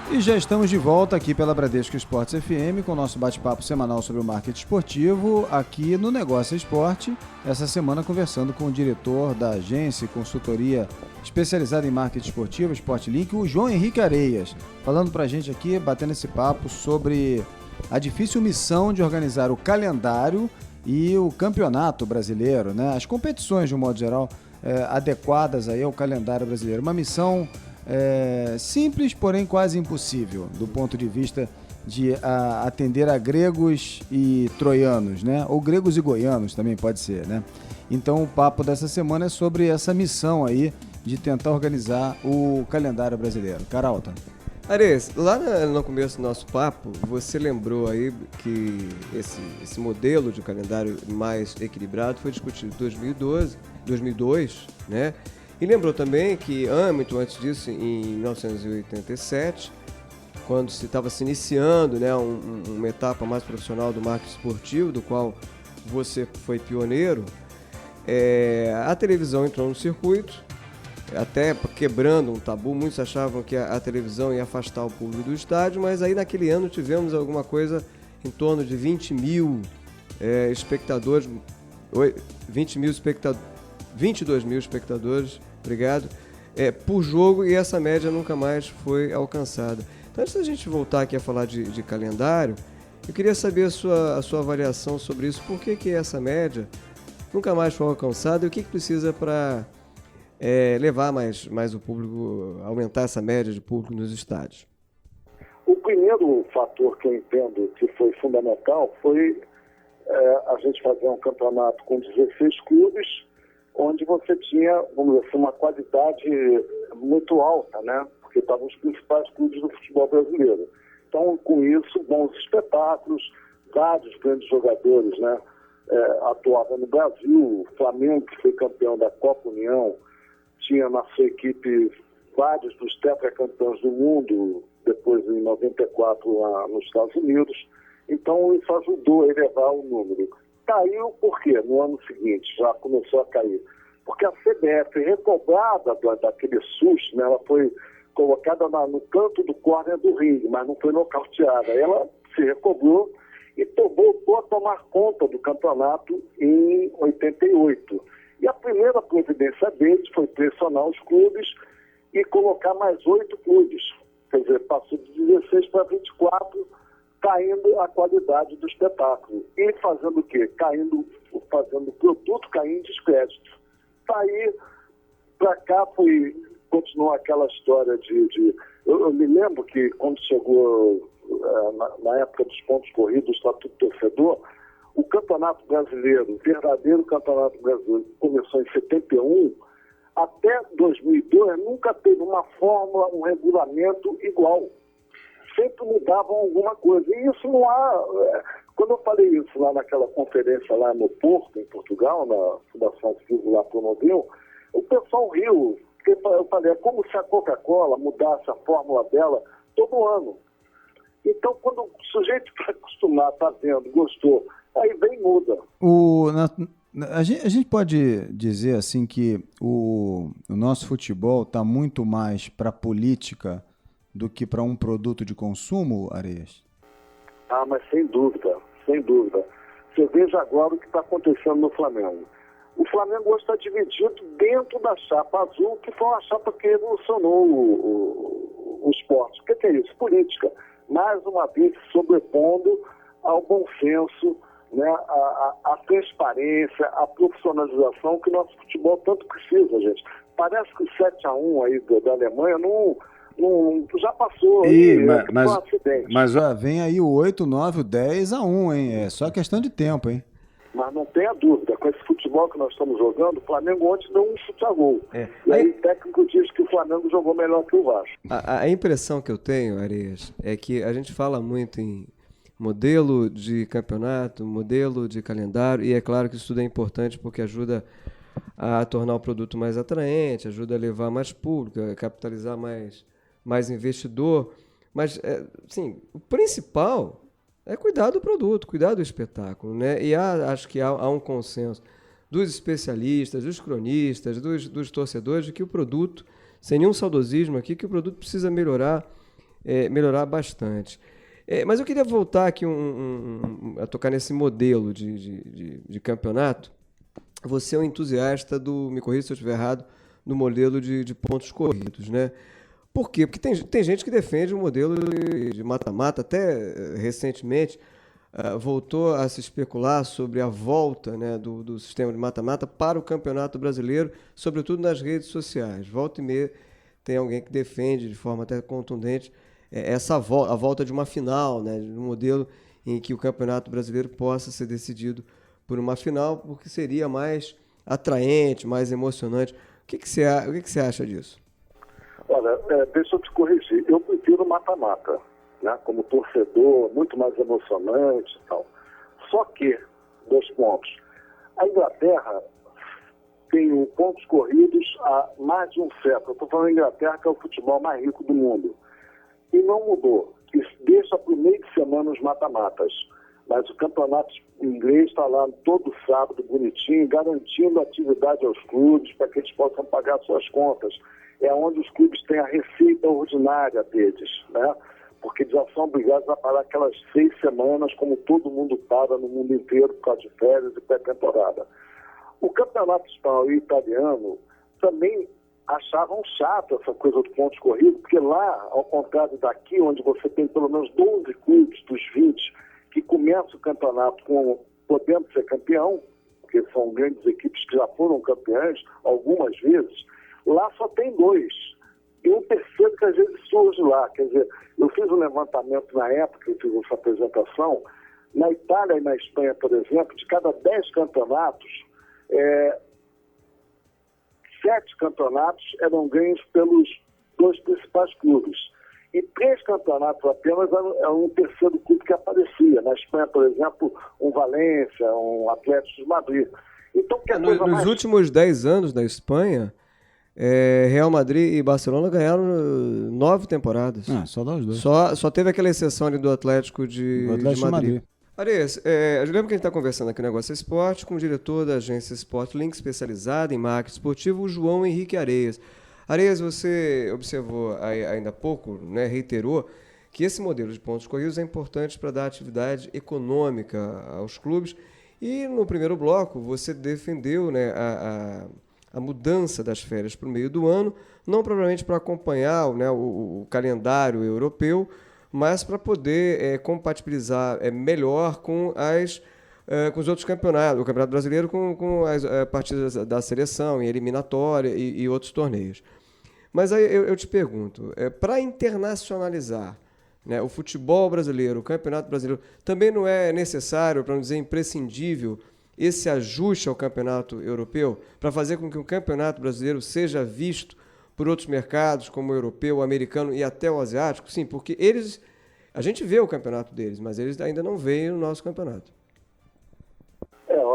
E já estamos de volta aqui pela Bradesco Esportes FM com o nosso bate-papo semanal sobre o marketing esportivo aqui no Negócio Esporte. Essa semana conversando com o diretor da agência e consultoria especializada em marketing esportivo, Sport Link, o João Henrique Areias, falando pra gente aqui, batendo esse papo sobre a difícil missão de organizar o calendário e o campeonato brasileiro, né? As competições, de um modo geral, adequadas aí ao calendário brasileiro. Uma missão simples, porém quase impossível, do ponto de vista de atender a gregos e troianos, né? Ou gregos e goianos também pode ser, né? Então o papo dessa semana é sobre essa missão aí de tentar organizar o calendário brasileiro. Caralta. Areias, lá no começo do nosso papo, você lembrou aí que esse modelo de calendário mais equilibrado foi discutido em 2002, né? E lembrou também que muito antes disso, em 1987, quando se estava se iniciando, né, uma etapa mais profissional do marketing esportivo, do qual você foi pioneiro, a televisão entrou no circuito, até quebrando um tabu. Muitos achavam que a televisão ia afastar o público do estádio, mas aí naquele ano tivemos alguma coisa em torno de 20 mil espectadores, 22 mil espectadores, obrigado, por jogo, e essa média nunca mais foi alcançada. Então, antes da gente voltar aqui a falar de calendário, eu queria saber a sua avaliação sobre isso. Por que essa média nunca mais foi alcançada e o que precisa para levar mais o público, aumentar essa média de público nos estádios? O primeiro fator que eu entendo que foi fundamental foi a gente fazer um campeonato com 16 clubes, onde você tinha, vamos dizer assim, uma qualidade muito alta, né? Porque estavam os principais clubes do futebol brasileiro. Então, com isso, bons espetáculos, vários grandes jogadores, né? Atuavam no Brasil. O Flamengo, que foi campeão da Copa União, tinha na sua equipe vários dos tetracampeões do mundo, depois em 94 lá nos Estados Unidos. Então isso ajudou a elevar o número. Caiu por quê? No ano seguinte já começou a cair. Porque a CBF, recobrada daquele susto, né, ela foi colocada no canto do córner do ringue, mas não foi nocauteada. Ela se recobrou e voltou a tomar conta do campeonato em 88. E a primeira providência deles foi pressionar os clubes e colocar mais 8 clubes. Quer dizer, passou de 16 para 24, caindo a qualidade do espetáculo. E fazendo o quê? Fazendo o produto cair em descrédito. Daí para cá continuou aquela história de... Eu me lembro que quando chegou, na época dos pontos corridos, o Estatuto Torcedor, o Campeonato Brasileiro, o verdadeiro Campeonato Brasileiro, começou em 71, até 2002 nunca teve uma fórmula, um regulamento igual. Sempre mudavam alguma coisa. E isso não há... Quando eu falei isso lá naquela conferência lá no Porto, em Portugal, na Fundação Civil lá promoveu, O pessoal riu, porque eu falei, é como se a Coca-Cola mudasse a fórmula dela todo ano. Então, quando o sujeito está acostumado, está vendo, gostou, aí vem e muda. A gente pode dizer assim que o nosso futebol está muito mais para política do que para um produto de consumo, Areias? Ah, mas sem dúvida, sem dúvida. Você veja agora o que está acontecendo no Flamengo. O Flamengo hoje está dividido dentro da chapa azul, que foi uma chapa que revolucionou o esporte. O que é isso? Política. Mais uma vez sobrepondo ao bom senso, né, a transparência, a profissionalização que o nosso futebol tanto precisa, gente. Parece que o 7-1 aí da Alemanha não já passou. Mas ó, vem aí o 8, 9, o 10-1, hein? É só questão de tempo, hein? Mas não tenha dúvida, com esse futebol que nós estamos jogando, o Flamengo ontem deu um chute a gol. E aí o técnico diz que o Flamengo jogou melhor que o Vasco. A impressão que eu tenho, Areias, é que a gente fala muito em modelo de campeonato, modelo de calendário, e é claro que isso tudo é importante porque ajuda a tornar o produto mais atraente, ajuda a levar mais público, a capitalizar mais investidor. Mas, sim, o principal é cuidar do produto, cuidar do espetáculo, né? E acho que há um consenso dos especialistas, dos cronistas, dos torcedores, de que o produto, sem nenhum saudosismo aqui, que o produto precisa melhorar bastante. Mas eu queria voltar aqui a tocar nesse modelo de campeonato. Você é um entusiasta me corrija se eu estiver errado, do modelo de pontos corridos, né? Por quê? Porque tem gente que defende o modelo de mata-mata. Até recentemente voltou a se especular sobre a volta, né, do sistema de mata-mata para o Campeonato Brasileiro, sobretudo nas redes sociais. Volta e meia tem alguém que defende de forma até contundente a volta de uma final, né, de um modelo em que o Campeonato Brasileiro possa ser decidido por uma final, porque seria mais atraente, mais emocionante. O que você acha disso? Olha, deixa eu te corrigir. Eu prefiro mata-mata, né? Como torcedor, muito mais emocionante e tal. Só que, 2 pontos. A Inglaterra tem pontos corridos há mais de um século. Eu estou falando da Inglaterra, que é o futebol mais rico do mundo. E não mudou. Isso deixa para o meio de semana os mata-matas. Mas o campeonato inglês está lá todo sábado, bonitinho, garantindo atividade aos clubes para que eles possam pagar suas contas. É onde os clubes têm a receita ordinária deles, né? Porque eles já são obrigados a parar aquelas 6 semanas, como todo mundo para no mundo inteiro, por causa de férias e pré-temporada. O campeonato espanhol e italiano também achavam chato essa coisa do pontos corridos, porque lá, ao contrário daqui, onde você tem pelo menos 12 clubes dos 20 que começam o campeonato podendo ser campeão, porque são grandes equipes que já foram campeãs algumas vezes, lá só tem 2. E um terceiro que às vezes surge lá. Quer dizer, eu fiz um levantamento na época que eu fiz essa apresentação. Na Itália e na Espanha, por exemplo, de cada 10 campeonatos, 7 campeonatos eram ganhos pelos 2 principais clubes. E 3 campeonatos apenas era um terceiro clube que aparecia. Na Espanha, por exemplo, um Valência, um Atlético de Madrid. Então, nos últimos 10 anos na Espanha, Real Madrid e Barcelona ganharam 9 temporadas. Só dá os 2. Só teve aquela exceção ali do Atlético de Madrid. Areias, eu lembro que a gente está conversando aqui no Negócio Esporte com o diretor da agência Sport Link, especializada em marketing esportivo, o João Henrique Areias. Areias, você observou ainda há pouco, né, reiterou, que esse modelo de pontos corridos é importante para dar atividade econômica aos clubes. E no primeiro bloco você defendeu, né, a mudança das férias para o meio do ano, não propriamente para acompanhar, né, o calendário europeu, mas para poder compatibilizar melhor com os outros campeonatos, o Campeonato Brasileiro com as partidas da seleção, em eliminatória e outros torneios. Mas aí eu te pergunto, para internacionalizar, né, o futebol brasileiro, o Campeonato Brasileiro, também não é necessário, para não dizer imprescindível, esse ajuste ao Campeonato Europeu, para fazer com que o Campeonato Brasileiro seja visto por outros mercados, como o europeu, o americano e até o asiático? Sim, porque a gente vê o campeonato deles, mas eles ainda não veem o nosso campeonato.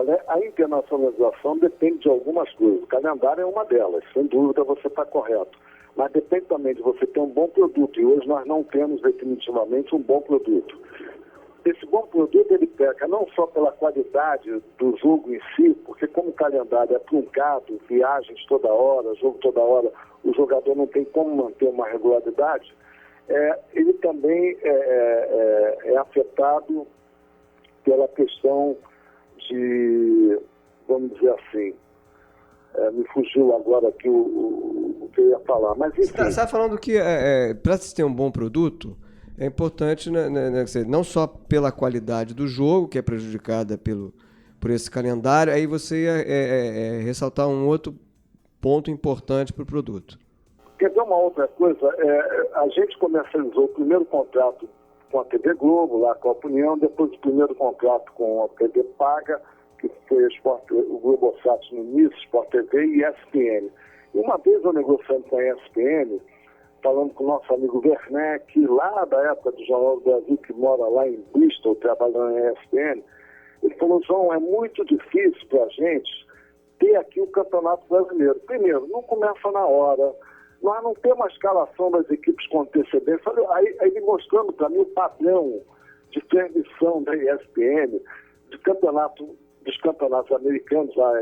Olha, a internacionalização depende de algumas coisas. O calendário é uma delas, sem dúvida você está correto. Mas depende também de você ter um bom produto. E hoje nós não temos definitivamente um bom produto. Esse bom produto ele peca não só pela qualidade do jogo em si, porque como o calendário é truncado, viagens toda hora, jogo toda hora, o jogador não tem como manter uma regularidade, ele também é afetado pela questão de, vamos dizer assim, me fugiu agora aqui o que eu ia falar, mas enfim. Você está falando que para se ter um bom produto, é importante, não só pela qualidade do jogo, que é prejudicada por esse calendário, aí você ia ressaltar um outro ponto importante para o produto. Quer dizer uma outra coisa? A gente comercializou o primeiro contrato com a TV Globo, lá com a União, depois o primeiro contrato com a TV Paga, que foi o Globosat no início, Sport TV e ESPN. E uma vez eu negociando com a ESPN, falando com o nosso amigo Werneck, lá da época do Jornal do Brasil, que mora lá em Bristol, trabalhando na ESPN, ele falou, João, é muito difícil para a gente ter aqui o Campeonato Brasileiro. Primeiro, não começa na hora, nós não temos a escalação das equipes com antecedência. Aí ele mostrando para mim o padrão de transmissão da ESPN, dos campeonatos americanos, da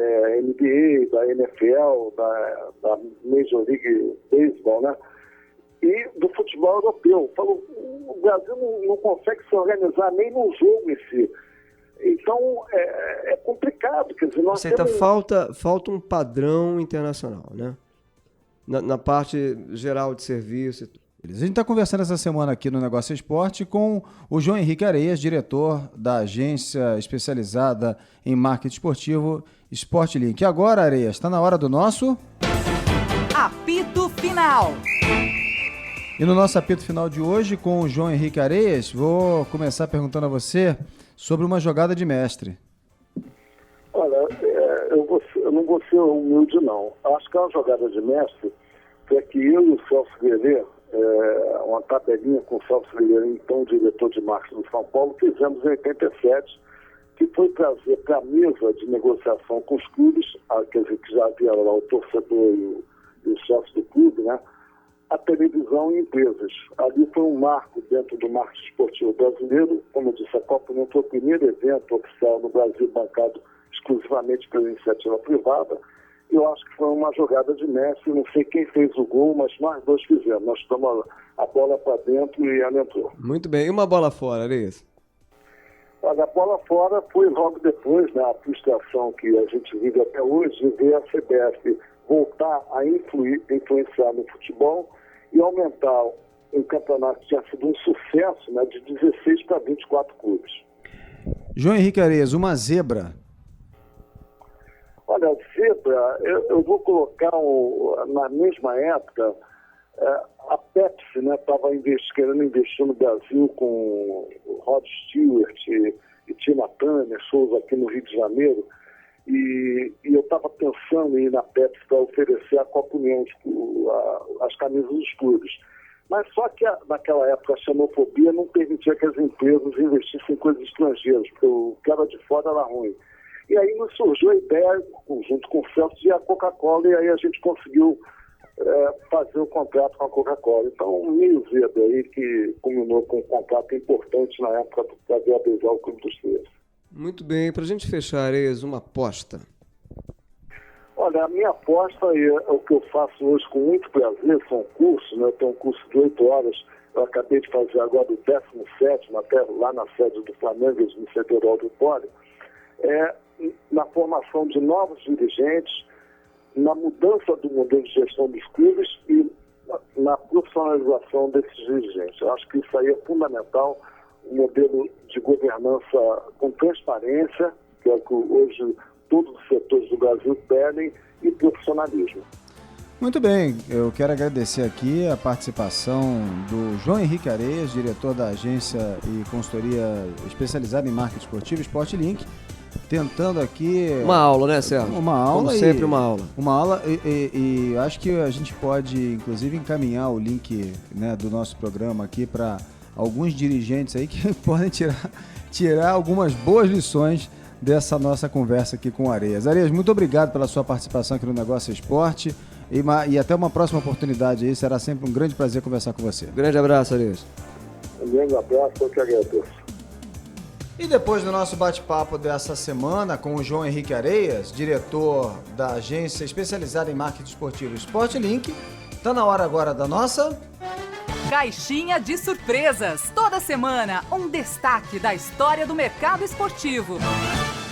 NBA, da NFL, da Major League Baseball, né? E do futebol europeu. Falou, o Brasil não consegue se organizar nem no jogo em si. Então, é complicado. Quer dizer, nós temos... falta um padrão internacional, né? Na parte geral de serviço. A gente está conversando essa semana aqui no Negócio Esporte com o João Henrique Areias, diretor da agência especializada em marketing esportivo Sportlink. E agora, Areias, está na hora do nosso... Apito Final. E no nosso apito final de hoje, com o João Henrique Areias, vou começar perguntando a você sobre uma jogada de mestre. Olha, eu não vou ser humilde, não. Acho que é uma jogada de mestre que eu e o Celso Guerreiro, uma tabelinha com o Celso Guerreiro, então diretor de marketing do São Paulo, fizemos em 87, que foi trazer para a mesa de negociação com os clubes, quer dizer, que já havia lá o torcedor e o sócio do clube, né? A televisão e empresas. Ali foi um marco dentro do marketing esportivo brasileiro. Como eu disse, a Copa União foi o primeiro evento oficial no Brasil bancado exclusivamente pela iniciativa privada. Eu acho que foi uma jogada de mestre. Não sei quem fez o gol, mas nós dois fizemos. Nós tomamos a bola para dentro e ela entrou. Muito bem. E uma bola fora, era isso? Olha, a bola fora foi logo depois, né, a frustração que a gente vive até hoje, de ver a CBF voltar a influenciar no futebol e aumentar um campeonato que tinha sido um sucesso, né, de 16 para 24 clubes. João Henrique Areias, uma zebra. Olha, zebra, eu vou colocar na mesma época, a Pepsi, né, estava querendo investir no Brasil com Rod Stewart e Tina Turner, shows aqui no Rio de Janeiro. E eu estava pensando em ir na Pepsi para oferecer a Copa União, as camisas dos clubes. Mas só que naquela época a xenofobia não permitia que as empresas investissem em coisas estrangeiras, porque o que era de fora era ruim. E aí nos surgiu a ideia, junto com o Celso, de a Coca-Cola, e aí a gente conseguiu fazer o contrato com a Coca-Cola. Então, um meio zebra aí que culminou com um contrato importante na época para viabilizar o Clube dos 13. Muito bem. Para a gente fechar, Areias, uma aposta. Olha, a minha aposta é o que eu faço hoje com muito prazer, são cursos, né? Eu tenho um curso de 8 horas, eu acabei de fazer agora o 17º, até lá na sede do Flamengo, no Federal do Pólio, na formação de novos dirigentes, na mudança do modelo de gestão dos clubes e na profissionalização desses dirigentes. Eu acho que isso aí é fundamental, um modelo de governança com transparência, que é o que hoje todos os setores do Brasil pedem, e profissionalismo. Muito bem, eu quero agradecer aqui a participação do João Henrique Areias, diretor da agência e consultoria especializada em marketing esportivo Sportlink, tentando aqui... Uma aula, né, Sérgio? Uma aula. Como sempre, uma aula. Uma aula e acho que a gente pode, inclusive, encaminhar o link, né, do nosso programa aqui para alguns dirigentes aí que podem tirar algumas boas lições dessa nossa conversa aqui com o Areias. Areias, muito obrigado pela sua participação aqui no Negócio Esporte e até uma próxima oportunidade aí. Será sempre um grande prazer conversar com você. Grande abraço, Areias. Um grande abraço, eu que agradeço. E depois do nosso bate-papo dessa semana com o João Henrique Areias, diretor da agência especializada em marketing esportivo Sportlink, está na hora agora da nossa... Caixinha de surpresas. Toda semana, um destaque da história do mercado esportivo.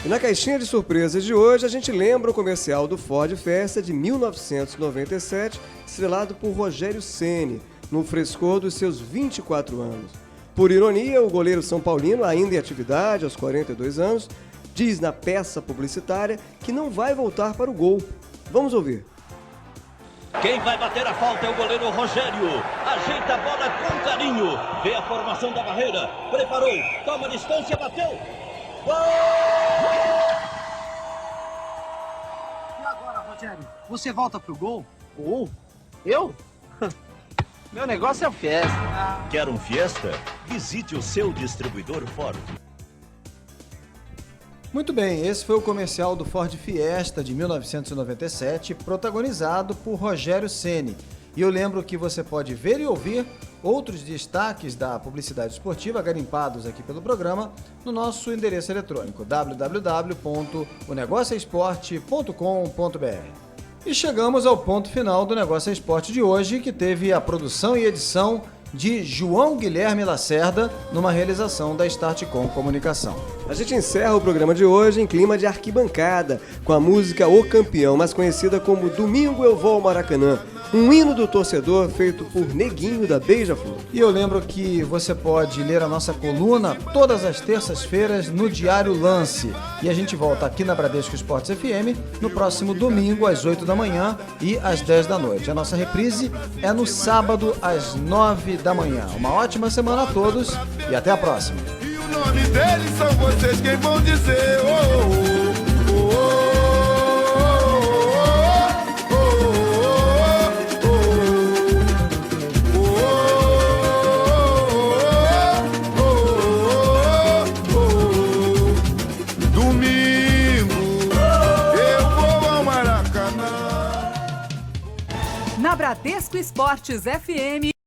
E na caixinha de surpresas de hoje, a gente lembra o comercial do Ford Fiesta de 1997, estrelado por Rogério Ceni, no frescor dos seus 24 anos. Por ironia, o goleiro são paulino, ainda em atividade, aos 42 anos, diz na peça publicitária que não vai voltar para o gol. Vamos ouvir. Quem vai bater a falta é o goleiro Rogério. Ajeita a bola com carinho. Vê a formação da barreira. Preparou. Toma distância, bateu. Gol! E agora, Rogério? Você volta pro gol? Gol? Eu? Meu negócio é o Fiesta. Quer um Fiesta? Visite o seu distribuidor Ford. Muito bem, esse foi o comercial do Ford Fiesta de 1997, protagonizado por Rogério Ceni. E eu lembro que você pode ver e ouvir outros destaques da publicidade esportiva garimpados aqui pelo programa no nosso endereço eletrônico www.onegocioesporte.com.br. E chegamos ao ponto final do Negócio Esporte de hoje, que teve a produção e edição de João Guilherme Lacerda, numa realização da Startcom Comunicação. A gente encerra o programa de hoje em clima de arquibancada, com a música O Campeão, mais conhecida como Domingo Eu Vou ao Maracanã, um hino do torcedor feito por Neguinho da Beija-Flor. E eu lembro que você pode ler a nossa coluna todas as terças-feiras no Diário Lance. E a gente volta aqui na Bradesco Esportes FM no próximo domingo, às 8 da manhã e às 10 da noite. A nossa reprise é no sábado, às 9 da manhã. Uma ótima semana a todos e até a próxima. E o nome deles são vocês quem vão dizer domingo eu vou ao Maracanã. Na Bradesco Esportes FM.